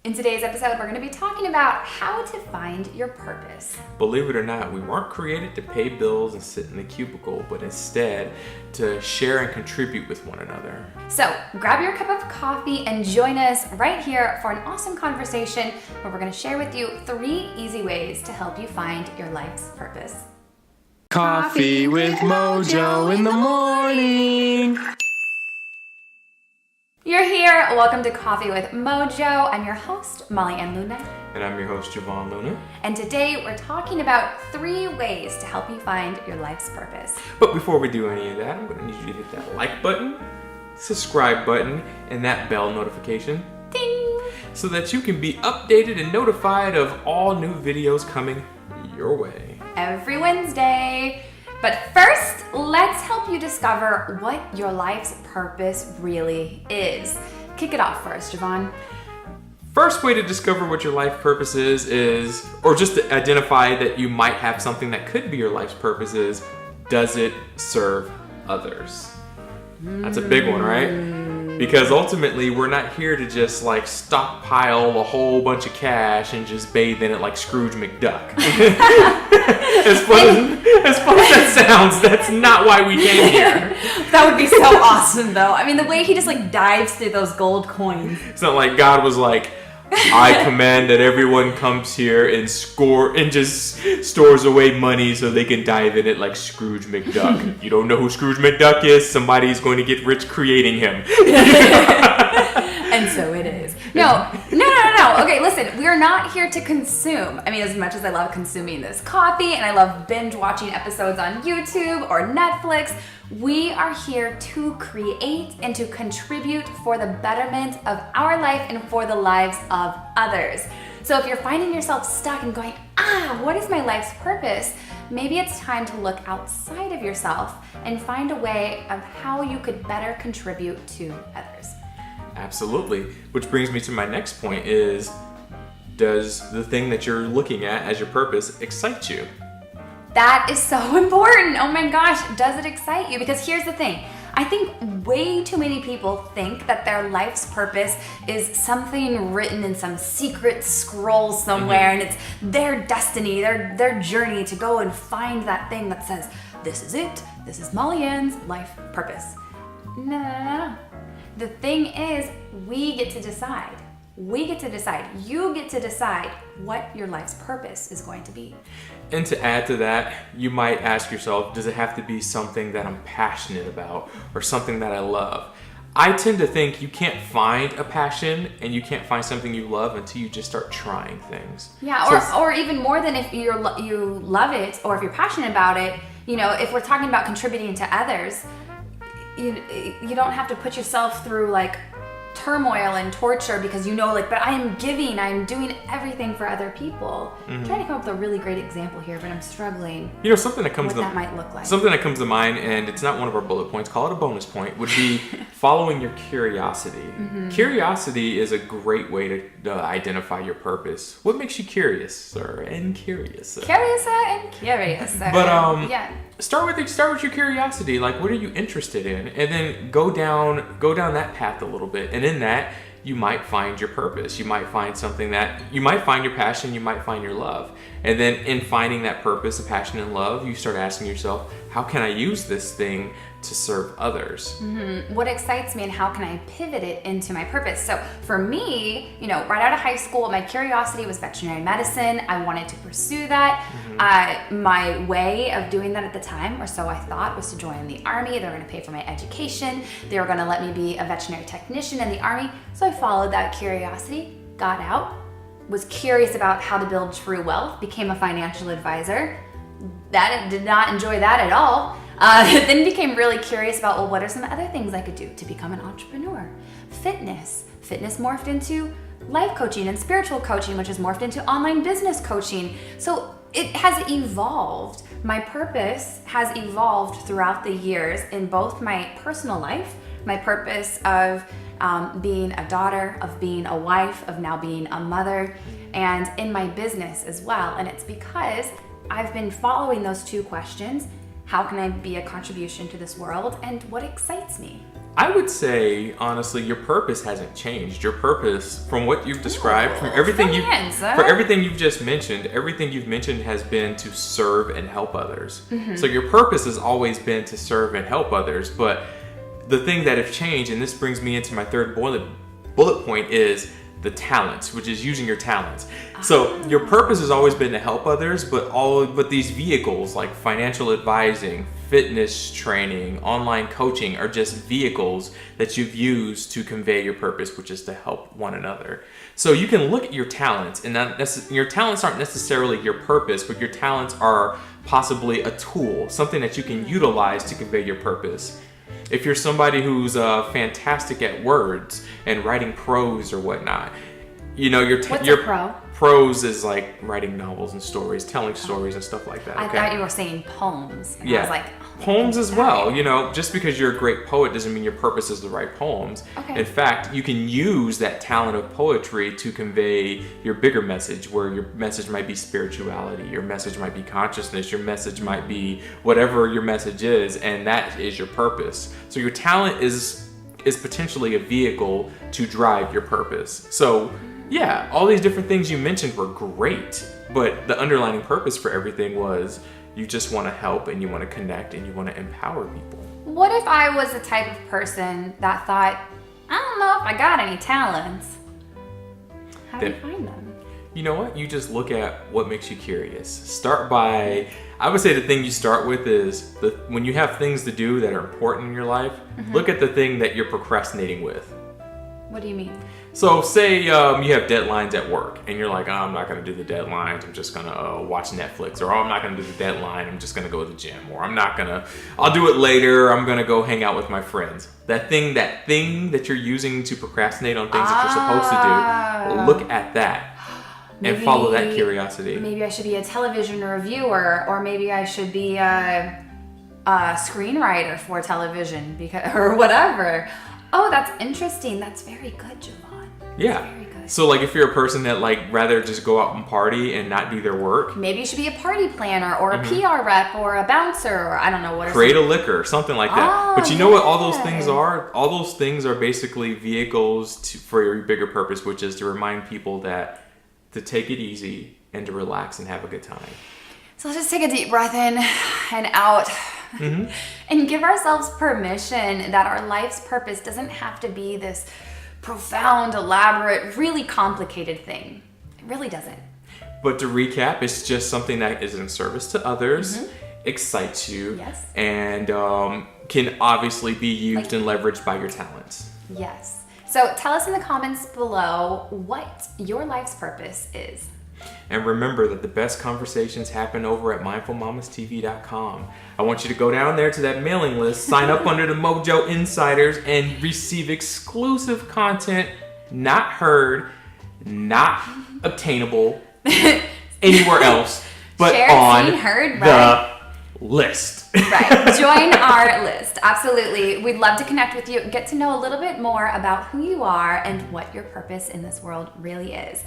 In today's episode, we're going to be talking about how to find your purpose. Believe it or not, we weren't created to pay bills and sit in the cubicle, but instead to share and contribute with one another. So grab your cup of coffee and join us right here for an awesome conversation where we're going to share with you 3 easy ways to help you find your life's purpose. Coffee with MoJo in the morning. You're here. Welcome to Coffee with MoJo. I'm your host, Molly Ann Luna. And I'm your host, Jovan Luna. And today we're talking about 3 ways to help you find your life's purpose. But before we do any of that, I'm going to need you to hit that like button, subscribe button, and that bell notification. Ding! So that you can be updated and notified of all new videos coming your way. Every Wednesday. But first, let's help you discover what your life's purpose really is. Kick it off first, Jovan. First way to discover what your life purpose is, or just to identify that you might have something that could be your life's purpose is, does it serve others? That's a big one, right? Because ultimately, we're not here to just like stockpile a whole bunch of cash and just bathe in it like Scrooge McDuck. As fun as that sounds, that's not why we came here. That would be so awesome, though. I mean, the way he just like dives through those gold coins. It's not like God was like, I command that everyone comes here and just stores away money so they can dive in it like Scrooge McDuck. You don't know who Scrooge McDuck is? Somebody's going to get rich creating him. And so it is. No. Okay, listen, we're not here to consume. I mean, as much as I love consuming this coffee and I love binge watching episodes on YouTube or Netflix, we are here to create and to contribute for the betterment of our life and for the lives of others. So if you're finding yourself stuck and going, what is my life's purpose? Maybe it's time to look outside of yourself and find a way of how you could better contribute to others. Absolutely. Which brings me to my next point is, does the thing that you're looking at as your purpose excite you? That is so important. Oh my gosh, does it excite you? Because here's the thing. I think way too many people think that their life's purpose is something written in some secret scroll somewhere, and it's their destiny, their journey to go and find that thing that says, this is it. This is Molly Ann's life purpose. No. The thing is, we get to decide. You get to decide what your life's purpose is going to be. And to add to that, you might ask yourself, does it have to be something that I'm passionate about or something that I love? I tend to think you can't find a passion and you can't find something you love until you just start trying things. Yeah, or even more than if you love it or if you're passionate about it. You know, if we're talking about contributing to others, you don't have to put yourself through like turmoil and torture because but I'm doing everything for other people. I'm trying to come up with a really great example here, but I'm struggling. Something that comes that might look like. Something that comes to mind, and it's not one of our bullet points, call it a bonus point, would be following your curiosity. Curiosity is a great way to identify your purpose. What makes you curious and curious? Curious and curious. But yeah. Start with your curiosity. Like, what are you interested in? And then go down that path a little bit. And in that, you might find your purpose. You might find you might find your passion, you might find your love. And then in finding that purpose, the passion and love, you start asking yourself, how can I use this thing to serve others? What excites me and how can I pivot it into my purpose? So for me, right out of high school, my curiosity was veterinary medicine. I wanted to pursue that. My way of doing that at the time, or so I thought, was to join the Army. They were going to pay for my education. They were going to let me be a veterinary technician in the Army. So I followed that curiosity, got out, was curious about how to build true wealth, became a financial advisor. Did not enjoy that at all. Then became really curious about, what are some other things I could do to become an entrepreneur? Fitness morphed into life coaching and spiritual coaching, which has morphed into online business coaching. So it has evolved. My purpose has evolved throughout the years in both my personal life, my purpose of being a daughter, of being a wife, of now being a mother, and in my business as well. And it's because I've been following those 2 questions. How can I be a contribution to this world? And what excites me? I would say, honestly, your purpose hasn't changed. Your purpose, from what you've described, from everything you've just mentioned, everything you've mentioned has been to serve and help others. So your purpose has always been to serve and help others. But the thing that have changed, and this brings me into my third bullet point, is the talents, which is using your talents. So your purpose has always been to help others, but these vehicles like financial advising, fitness training, online coaching are just vehicles that you've used to convey your purpose, which is to help one another. So you can look at your talents, and your talents aren't necessarily your purpose, but your talents are possibly a tool, something that you can utilize to convey your purpose. If you're somebody who's fantastic at words and writing prose or whatnot, What's a pro? Prose is like writing novels and stories, telling stories and stuff like that. I thought you were saying poems. And yeah, I was like, poems as well. Just because you're a great poet doesn't mean your purpose is to write poems. Okay. In fact, you can use that talent of poetry to convey your bigger message, where your message might be spirituality, your message might be consciousness, your message might be whatever your message is, and that is your purpose. So your talent is potentially a vehicle to drive your purpose. So yeah, all these different things you mentioned were great, but the underlying purpose for everything was you just want to help and you want to connect and you want to empower people. What if I was the type of person that thought, I don't know if I got any talents? How do you find them? You know what? You just look at what makes you curious. I would say the thing you start with is when you have things to do that are important in your life, look at the thing that you're procrastinating with. What do you mean? So say you have deadlines at work and you're like, I'm not going to do the deadlines, I'm just going to watch Netflix, or I'm not going to do the deadline, I'm just going to go to the gym, or I'll do it later, I'm going to go hang out with my friends. That thing that you're using to procrastinate on things that you're supposed to do, look at that and follow that curiosity. Maybe I should be a television reviewer, or maybe I should be a screenwriter for television or whatever. Oh, that's interesting. That's very good, Jovan. Yeah. Very good. So like if you're a person that rather just go out and party and not do their work. Maybe you should be a party planner or a PR rep or a bouncer, or I don't know what. Create a liquor, something like that. But you know what all those things are? All those things are basically vehicles for your bigger purpose, which is to remind people to take it easy and to relax and have a good time. So let's just take a deep breath in and out. And give ourselves permission that our life's purpose doesn't have to be this profound, elaborate, really complicated thing. It really doesn't. But to recap, it's just something that is in service to others, excites you, yes, and can obviously be used and leveraged by your talents. Yes. So tell us in the comments below what your life's purpose is. And remember that the best conversations happen over at mindfulmamastv.com. I want you to go down there to that mailing list, sign up under the MoJo Insiders, and receive exclusive content not heard, not obtainable anywhere else, but on the list. Right. Join our list. Absolutely. We'd love to connect with you, get to know a little bit more about who you are and what your purpose in this world really is.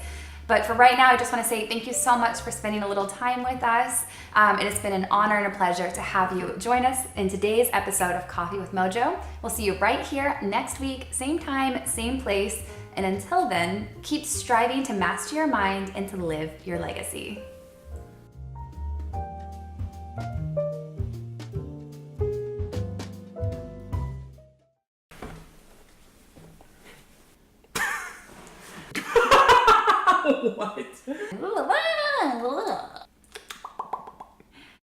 But for right now, I just want to say thank you so much for spending a little time with us. It has been an honor and a pleasure to have you join us in today's episode of Coffee with MoJo. We'll see you right here next week, same time, same place. And until then, keep striving to master your mind and to live your legacy. What?